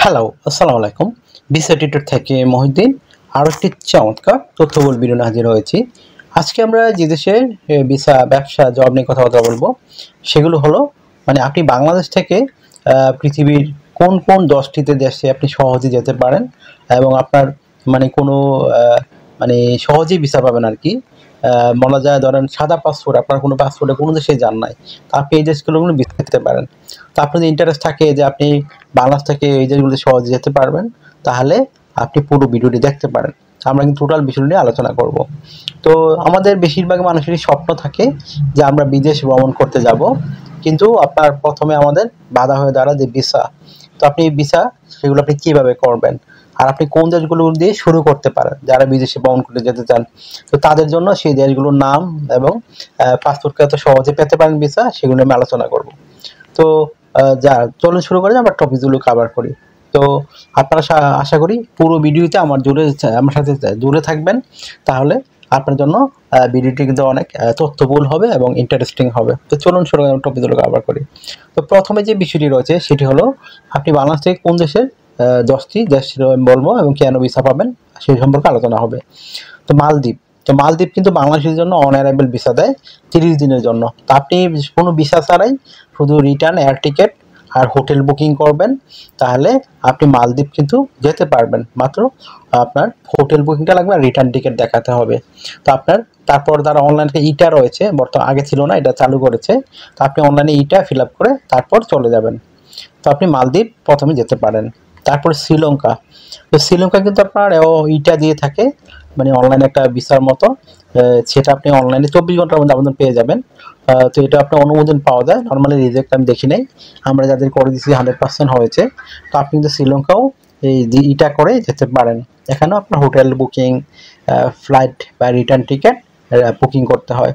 Hello, আসসালামু আলাইকুম। Visa tutor থেকে মহিউদ্দিন আরও একটি চমৎকার তথ্যবহুল ভিডিও নিয়ে হাজির হয়েছি। আজকে আমরা যে দেশের ভিসা, ব্যবসা, জব নিয়ে কথাবার্তা বলবো সেগুলো হলো আপনি বাংলাদেশ থেকে পৃথিবীর কোন কোন 10টিতে দেশে আপনি সহজে যেতে পারেন এবং আপনার কোনো মানে সহজেই ভিসা পাবেন আরকি। বলা যায় ধরেন সাদা পাসপোর্ট, আপনার কোনো পাসপোর্টে কোনো দেশে যান নাই, তো আপনি এই দেশগুলো ভিসা পেতে পারেন। তো আপনার যদি ইন্টারেস্ট থাকে যে আপনি বাংলাদেশ থেকে এই দেশগুলোতে সহজে যেতে পারবেন, তাহলে আপনি পুরো ভিডিওটি দেখতে পারেন। আমরা কিন্তু টোটাল বিষয় নিয়ে আলোচনা করব। তো আমাদের বেশিরভাগ মানুষেরই স্বপ্ন থাকে যে আমরা বিদেশ ভ্রমণ করতে যাব, কিন্তু আপনার প্রথমে আমাদের বাধা হয়ে দাঁড়ায় যে ভিসা। তো আপনি ভিসা সেগুলো আপনি কীভাবে করবেন, আর আপনি কোন দেশগুলো দিয়ে শুরু করতে পারেন যারা বিদেশে ভ্রমণ করতে যেতে চান। তো তাদের জন্য সেই দেশগুলোর নাম এবং পাসপোর্টকে এত সহজে পেতে পারেন ভিসা, সেগুলো আমি আলোচনা করব। তো চলুন শুরু করে আমরা টপিকগুলো কভার করি। তো আপনারা আশা করি পুরো ভিডিওতে আমার সাথে জুড়ে থাকবেন, তাহলে আপনার জন্য ভিডিওটি কিন্তু অনেক তথ্যবহুল হবে এবং ইন্টারেস্টিং হবে। তো চলুন শুরু করে টপিকগুলো কভার করি। তো প্রথমে যে বিষয়টি রয়েছে সেটি হলো আপনি বাংলাদেশ থেকে কোন দেশের 10টি দেশ বলবো এবং কেন ভিসা পাবেন সেই সম্পর্কে আলোচনা হবে। তো মালদ্বীপ কিন্তু বাংলাদেশের জন্য অনারাইভেল ভিসা দেয় 30 দিনের জন্য। তো আপনি কোনো ভিসা ছাড়াই শুধু রিটার্ন এয়ার টিকিট আর হোটেল বুকিং করবেন, তাহলে আপনি মালদ্বীপ কিন্তু যেতে পারবেন। মাত্র আপনার হোটেল বুকিংটা লাগবে আর রিটার্ন টিকিট দেখাতে হবে। তো আপনার তারপর যারা অনলাইনে ইটা রয়েছে, বর্তমানে আগে ছিল না, এটা চালু করেছে। তো আপনি অনলাইনে ইটা ফিল আপ করে তারপর চলে যাবেন। তো আপনি মালদ্বীপ প্রথমে যেতে পারেন। তারপর শ্রীলঙ্কা। তো শ্রীলঙ্কা কিন্তু আপনার ইটা দিয়ে থাকে, অনলাইনে একটা ভিসার মতো। সেটা আপনি অনলাইনে 24 ঘন্টার মধ্যে আবেদন পেয়ে যাবেন। তো এটা আপনার অনুমোদন পাওয়া যায়। নর্মালি রিজেক্ট আমি দেখি নাই, আমরা যাদের করে দিচ্ছি 100% হয়েছে। তো আপনি কিন্তু শ্রীলঙ্কাও ইটা করে যেতে পারেন। এখানেও আপনার হোটেল বুকিং, ফ্লাইট বা রিটার্ন টিকিট বুকিং করতে হয়।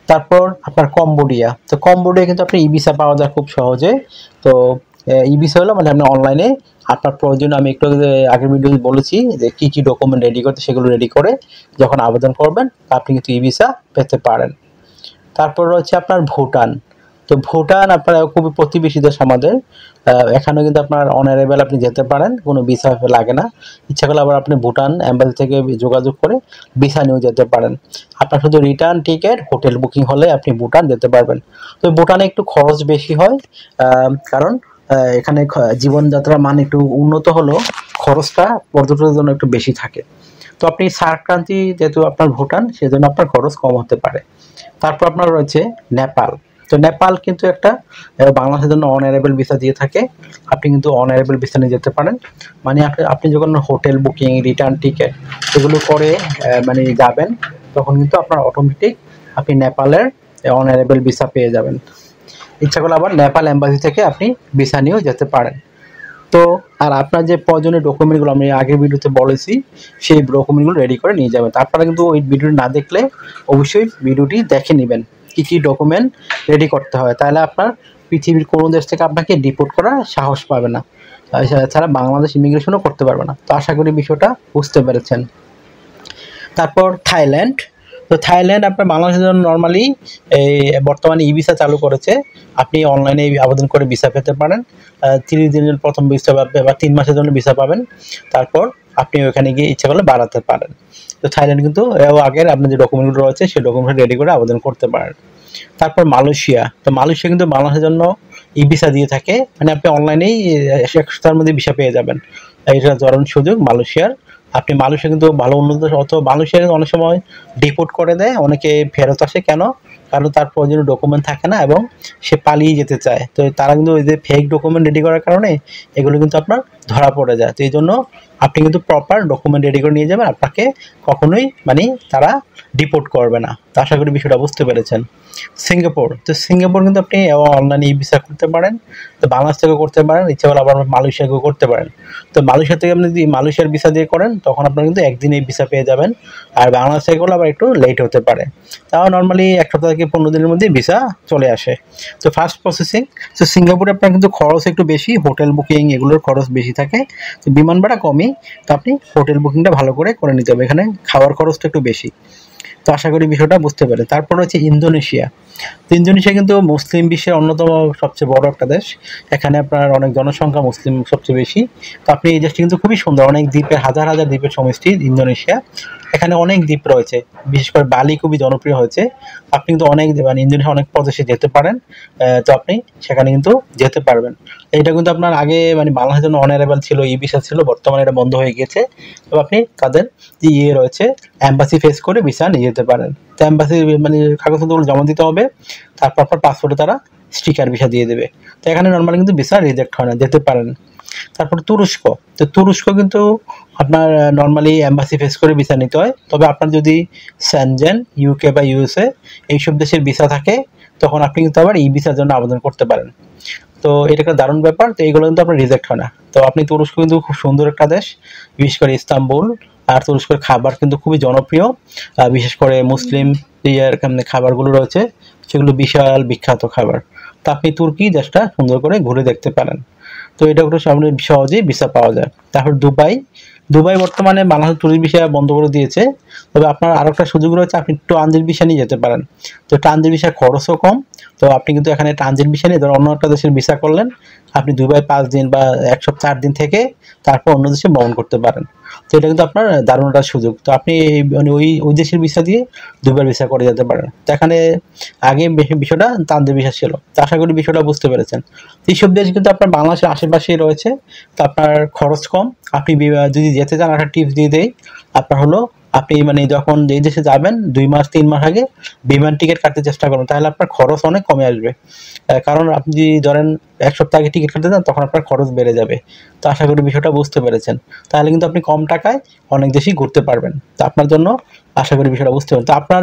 তারপর আপনার কম্বোডিয়া। তো কম্বোডিয়া কিন্তু আপনি ই ভিসা পাওয়া যায় খুব সহজে। তো ই ভিসা হলো আপনি অনলাইনে আপনার প্রয়োজন, আমি একটু আগের ভিডিও বলেছি যে কী কী ডকুমেন্ট রেডি করতে, সেগুলো রেডি করে যখন আবেদন করবেন আপনি কিন্তু ই ভিসা পেতে পারেন। তারপর রয়েছে আপনার ভুটান। তো ভুটান আপনার খুবই প্রতিবেশী দেশ আমাদের। এখানেও কিন্তু আপনার অনারেবল আপনি যেতে পারেন, কোনো ভিসা লাগে না। ইচ্ছা করলে আবার আপনি ভুটান এম্বাসি থেকে যোগাযোগ করে ভিসা নিয়েও যেতে পারেন। আপনার শুধু রিটার্ন টিকিট, হোটেল বুকিং হলে আপনি ভুটান যেতে পারবেন। তো ভুটানে একটু খরচ বেশি হয়, কারণ এখানে জীবনযাত্রার মান একটু উন্নত হলেও খরচটা পর্যটকদের জন্য একটু বেশি থাকে। তো আপনি সার্ক কান্ট্রি যেহেতু আপনার ভুটান, সেজন্য আপনার খরচ কম হতে পারে। তারপর আপনার রয়েছে নেপাল। তো নেপাল কিন্তু একটা বাংলাদেশের জন্য অনারেবল ভিসা দিয়ে থাকে। আপনি কিন্তু অনারেবল ভিসা নিয়ে যেতে পারেন। আপনি যখন হোটেল বুকিং, রিটার্ন টিকিট এগুলো করে যাবেন, তখন কিন্তু আপনার অটোমেটিক আপনি নেপালের অনারেবল ভিসা পেয়ে যাবেন। ইচ্ছা করলে আবার নেপাল এম্বাসি থেকে আপনি ভিসা নিয়েও যেতে পারেন। তো আর আপনার যে প্রয়োজনীয় ডকুমেন্টগুলো আমি আগের ভিডিওতে বলেছি, সেই ডকুমেন্টগুলো রেডি করে নিয়ে যাবেন। আপনারা কিন্তু ওই ভিডিওটি না দেখলে অবশ্যই ভিডিওটি দেখে নেবেন কী কী ডকুমেন্ট রেডি করতে হয়, তাহলে আপনার পৃথিবীর কোনো দেশ থেকে আপনাকে ডিপোর্ট করার সাহস পাবে না, এছাড়া বাংলাদেশ ইমিগ্রেশনও করতে পারবে না। তো আশা করি বিষয়টা বুঝতে পেরেছেন। তারপর থাইল্যান্ড। তো থাইল্যান্ড আপনার বাংলাদেশের জন্য নর্মালি এই বর্তমানে ই ভিসা চালু করেছে। আপনি অনলাইনে আবেদন করে ভিসা পেতে পারেন। 30 দিনের প্রথম ভিসা পাবেন বা 3 মাসের জন্য ভিসা পাবেন। তারপর আপনি ওখানে গিয়ে ইচ্ছা করলে বাড়াতে পারেন। তো থাইল্যান্ড কিন্তু আগের আপনার যে ডকুমেন্টগুলো রয়েছে সেই ডকুমেন্ট রেডি করে আবেদন করতে পারেন। তারপর মালয়েশিয়া। তো মালয়েশিয়া কিন্তু বাংলাদেশের জন্য ই ভিসা দিয়ে থাকে, আপনি অনলাইনেই 1 সপ্তাহের মধ্যে ভিসা পেয়ে যাবেন। এটা দারুণ সুযোগ মালয়েশিয়ার। আপনি মালয়েশিয়া কিন্তু ভালো উন্নত, অত মালয়েশিয়া কিন্তু অনেক সময় ডিপোর্ট করে দেয়, অনেকে ফেরত আসে। কেন? কারণ তার প্রয়োজনীয় ডকুমেন্ট থাকে না এবং সে পালিয়ে যেতে চায়। তো তারা কিন্তু ওই যে ফেক ডকুমেন্ট রেডি করার কারণে এগুলো কিন্তু আপনার ধরা পড়ে যায়। তো এই জন্য আপনি কিন্তু প্রপার ডকুমেন্ট রেডি করে নিয়ে যাবেন, আপনাকে কখনোই তারা ডিপোর্ট করবে না। তো আশা করি বিষয়টা বুঝতে পেরেছেন। সিঙ্গাপুর। তো সিঙ্গাপুর কিন্তু আপনি অনলাইনে ই ভিসা করতে পারেন। তো বাংলাদেশ থেকেও করতে পারেন, ইচ্ছা করলে আবার মালয়েশিয়াকেও করতে পারেন। তো মালয়েশিয়া থেকে আপনি যদি মালয়েশিয়ার ভিসা দিয়ে করেন, তখন আপনার কিন্তু একদিনেই ভিসা পেয়ে যাবেন। আর বাংলাদেশ থেকে করলে আবার একটু লেট হতে পারে। তাও নর্মালি 1 সপ্তাহ থেকে 15 দিনের মধ্যে ভিসা চলে আসে। তো ফার্স্ট প্রসেসিং। তো সিঙ্গাপুরে আপনার কিন্তু খরচ একটু বেশি, হোটেল বুকিং এগুলোর খরচ বেশি থাকে। তো বিমান ভাড়া কমই, তো আপনি হোটেল বুকিংটা ভালো করে নিতে হবে। এখানে খাওয়ার খরচটা একটু বেশি। তো আশা করি বিষয়টা বুঝতে পারেন। তারপর হচ্ছে ইন্দোনেশিয়া। তো ইন্দোনেশিয়া কিন্তু মুসলিম বিশ্বের অন্যতম সবচেয়ে বড় একটা দেশ। এখানে আপনার অনেক জনসংখ্যা মুসলিম সবচেয়ে বেশি। তো আপনি এই দেশটি কিন্তু খুবই সুন্দর, অনেক দ্বীপের হাজার হাজার দ্বীপের সমষ্টি ইন্দোনেশিয়া। এখানে অনেক দ্বীপ রয়েছে, বিশেষ করে বালি খুবই জনপ্রিয় হয়েছে। আপনি কিন্তু অনেক মানে ইন্দোনেশিয়া অনেক প্রদেশে যেতে পারেন। তো আপনি সেখানে কিন্তু যেতে পারবেন। এটা কিন্তু আপনার আগে মানে বাংলাদেশের জন্য অনারেবল ছিল, ই ভিসা ছিল, বর্তমানে এটা বন্ধ হয়ে গিয়েছে। তো আপনি তাদের যে রয়েছে এম্বাসি ফেস করে ভিসা নিয়ে যেতে পারেন। তো এম্বাসি মানে কাগজপত্রগুলো জমা দিতে হবে, তারপর আপনার পাসপোর্টে তারা স্টিকার ভিসা দিয়ে দেবে। তো এখানে নর্মালি কিন্তু ভিসা রিজেক্ট হয় না, যেতে পারেন। তারপর তুরস্ক। তো তুরস্ক কিন্তু আপনার নর্মালি এম্বাসি ফেস করে ভিসা নিতে হয়, তবে আপনার যদি সেনজেন, ইউকে বা ইউএসএ এইসব দেশের ভিসা থাকে তখন আপনি কিন্তু আবার এই ভিসার জন্য আবেদন করতে পারেন। তো এটা একটা দারুণ ব্যাপার। তো এইগুলো কিন্তু আপনার রিজেক্ট হয় না। তো আপনি তুরস্ক কিন্তু খুব সুন্দর একটা দেশ, বিশেষ করে ইস্তাম্বুল। আর তুরস্কের খাবার কিন্তু খুবই জনপ্রিয়, বিশেষ করে মুসলিম ইয়ার খাবারগুলো রয়েছে সেগুলো বিশাল বিখ্যাত খাবার। তো আপনি তুর্কি দেশটা সুন্দর করে ঘুরে দেখতে পারেন। তো এটা একটু সামনে সহজেই ভিসা পাওয়া যায়। তারপর দুবাই। দুবাই বর্তমানে বাংলাদেশ ট্যুরিস্ট ভিসা বন্ধ করে দিয়েছে, তবে আপনার আরও একটা সুযোগ রয়েছে, আপনি ট্রানজিট ভিসা নিয়ে যেতে পারেন। তো ট্রানজিট ভিসার খরচও কম। তো আপনি কিন্তু এখানে ট্রানজিট ভিসা নিয়ে ধরুন অন্য একটা দেশের ভিসা করলেন, আপনি দুবাই 5 দিন বা 1 সপ্তাহ 8 দিন থেকে তারপর অন্য দেশে ভ্রমণ করতে পারেন। তো এটা কিন্তু আপনার দারুণ একটা সুযোগ। তো আপনি মানে ওই দেশের ভিসা দিয়ে দুবার ভিসা করে যেতে পারেন। তো এখানে আগে বিষয়টা ট্রানজিট ভিসা ছিল। তো আশা করি বিষয়টা বুঝতে পেরেছেন। এইসব দেশ কিন্তু আপনার বাংলাদেশের আশেপাশেই রয়েছে। তো আপনার খরচ কম। আপনি যদি যেতে চান, একটা টিপস দিয়ে দেই, আপনার হলো আপনি মানে যখন যেই দেশে যাবেন 2 মাস 3 মাস আগে বিমান টিকিট কাটতে চেষ্টা করুন, তাহলে আপনার খরচ অনেক কমে আসবে। কারণ আপনি যদি ধরেন 1 সপ্তাহ আগে টিকিট কাটতে যান তখন আপনার খরচ বেড়ে যাবে। তো আশা করি বিষয়টা বুঝতে পেরেছেন। তাহলে কিন্তু আপনি কম টাকায় অনেক দেশই ঘুরতে পারবেন। তো আপনার জন্য আশা করি বিষয়টা বুঝতে পারেন। তো আপনার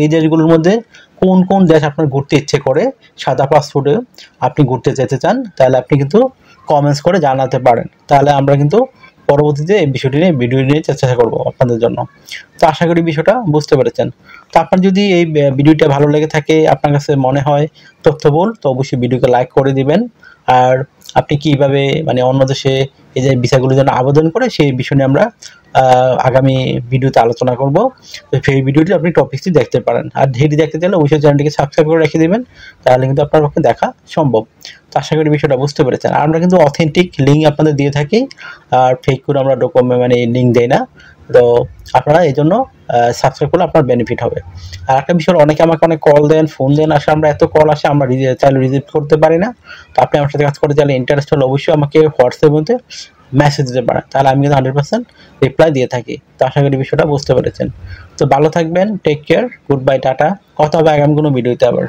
এই দেশগুলোর মধ্যে কোন কোন দেশ আপনার ঘুরতে ইচ্ছে করে সাদা পাসপোর্টে আপনি ঘুরতে যেতে চান, তাহলে আপনি কিন্তু কমেন্টস করে জানাতে পারেন। তাহলে আমরা কিন্তু পরবর্তীতে এই বিষয়টি নিয়ে ভিডিও নিয়ে চেষ্টা করবো আপনাদের জন্য। তো আশা করি বিষয়টা বুঝতে পেরেছেন। তো আপনার যদি এই ভিডিওটা ভালো লেগে থাকে, আপনার কাছে মনে হয় তথ্যবহুল, তো অবশ্যই ভিডিওকে লাইক করে দিবেন। আর আপনি কিভাবে মানে অন্য দেশে এই যে ভিসাগুলোর জন্য আবেদন করে সেই বিষয় নিয়ে আমরা আগামী ভিডিওতে আলোচনা করব। তো সেই ভিডিওটি আপনি টপিকটি দেখতে পারেন। আর ধীরে দেখতে চাইলে অবশ্যই চ্যানেলটিকে সাবস্ক্রাইব করে রেখে দিবেন, তাহলে কিন্তু আপনার পক্ষে দেখা সম্ভব। তো আশা করি বিষয়টা বুঝতে পেরেছেন। আর আমরা কিন্তু অথেন্টিক লিঙ্ক আপনাদের দিয়ে থাকি, আর ফেক করে আমরা ডকুমেন্ট মানে লিঙ্ক দেই না। তো আপনারা এই জন্য সাবস্ক্রাইব করলে আপনার বেনিফিট হবে। আর একটা বিষয়, অনেকে আমাকে অনেক কল দেন, ফোন দেন, আসলে আমরা এত কল আসে আমরা চাইলে রিসিভ করতে পারি না। তো আপনি আমার সাথে কাজ করতে চাইলে ইন্টারেস্ট হলে অবশ্যই আমাকে হোয়াটসঅ্যাপ মধ্যে মেসেজ দিতে পারেন, তাহলে আমি কিন্তু 100% রিপ্লাই দিয়ে থাকি। তো আশা করি বিষয়টা বুঝতে পেরেছেন। তো ভালো থাকবেন, take care, good bye, tata. কথা হবে আগামী কোনো ভিডিওতে আবার।